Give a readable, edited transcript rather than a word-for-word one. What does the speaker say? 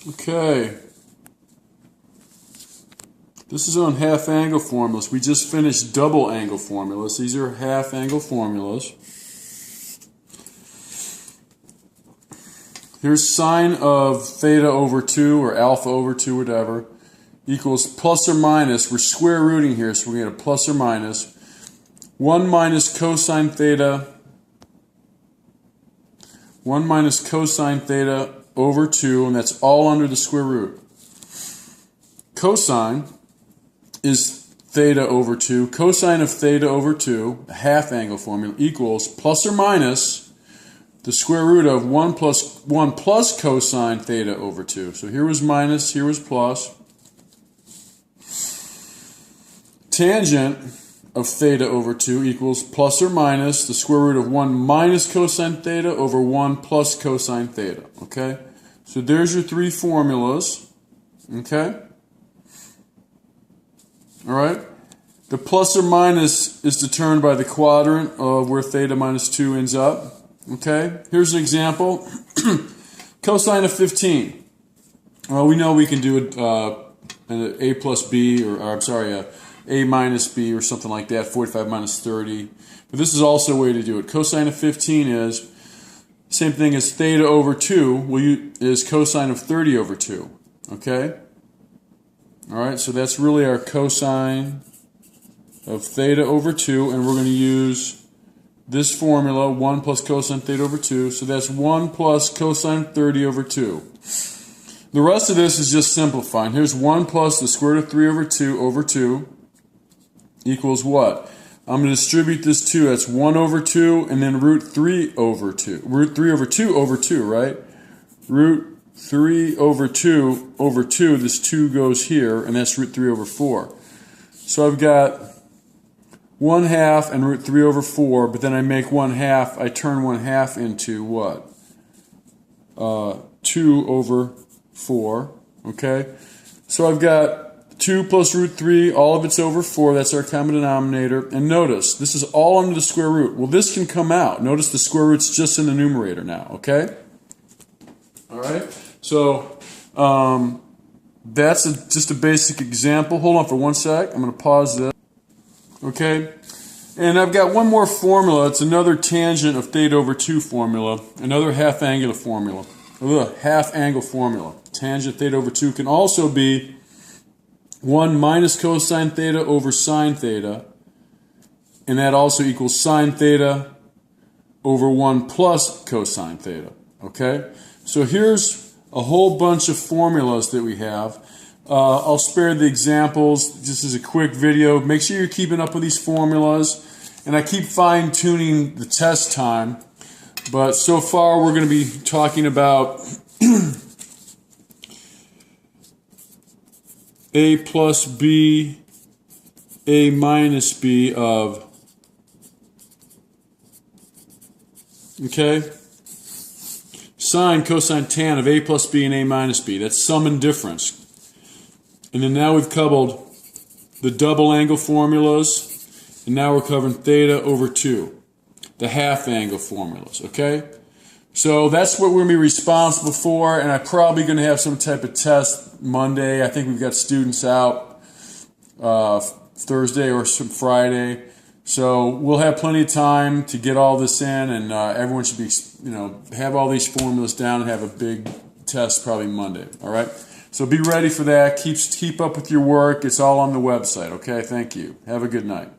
Okay. This is on half angle formulas. We just finished double angle formulas. These are half angle formulas. Here's sine of theta over 2 or alpha over 2, whatever, equals plus or minus. We're square rooting here, so we're going to get a plus or minus. 1 minus cosine theta. 1 minus cosine theta over 2, and that's all under the square root. Cosine is theta over 2. Cosine of theta over 2, a half angle formula, equals plus or minus the square root of 1 plus cosine theta over 2. So here was minus, here was plus. Tangent of theta over 2 equals plus or minus the square root of 1 minus cosine theta over 1 plus cosine theta. Okay? So there's your three formulas. Okay? Alright? The plus or minus is determined by the quadrant of where theta minus 2 ends up. Okay? Here's an example. Cosine of 15. Well, we know we can do an a plus b, or I'm sorry, a minus b or something like that, 45 minus 30. But this is also a way to do it. Cosine of 15 is same thing as theta over 2 is cosine of 30 over 2. Okay? Alright, so that's really our cosine of theta over 2, and we're going to use this formula, 1 plus cosine theta over 2, so that's 1 plus cosine 30 over 2. The rest of this is just simplifying. Here's 1 plus the square root of 3 over 2 equals what? I'm going to distribute this 2. That's 1 over 2 and then root 3 over 2. Root 3 over 2 over 2, right? Root 3 over 2 over 2. This 2 goes here, and that's root 3 over 4. So I've got 1 half and root 3 over 4, but then I make 1 half. I turn 1 half into what? 2 over 4. Okay? So I've got 2 plus root 3, all of it's over 4. That's our common denominator. And notice, this is all under the square root. Well, this can come out. Notice the square root's just in the numerator now, okay? All right? So, that's just a basic example. Hold on for 1 sec. I'm going to pause this. Okay? And I've got one more formula. It's another tangent of theta over 2 formula. Another half angle formula. Half angle formula. Tangent theta over 2 can also be 1 minus cosine theta over sine theta, and that also equals sine theta over 1 plus cosine theta. Okay? So here's a whole bunch of formulas that we have. I'll spare the examples. This is a quick video. Make sure you're keeping up with these formulas, and I keep fine-tuning the test time. But so far we're going to be talking about a plus b, a minus b of, okay, sine, cosine, tan of a plus b and a minus b. That's sum and difference. And then now we've covered the double angle formulas, and now we're covering theta over 2, the half angle formulas, okay? So that's what we're going to be responsible for, and I'm probably going to have some type of test Monday. I think we've got students out Thursday or some Friday. So we'll have plenty of time to get all this in, and everyone should be, have all these formulas down and have a big test probably Monday, all right? So be ready for that. Keep up with your work. It's all on the website, okay? Thank you. Have a good night.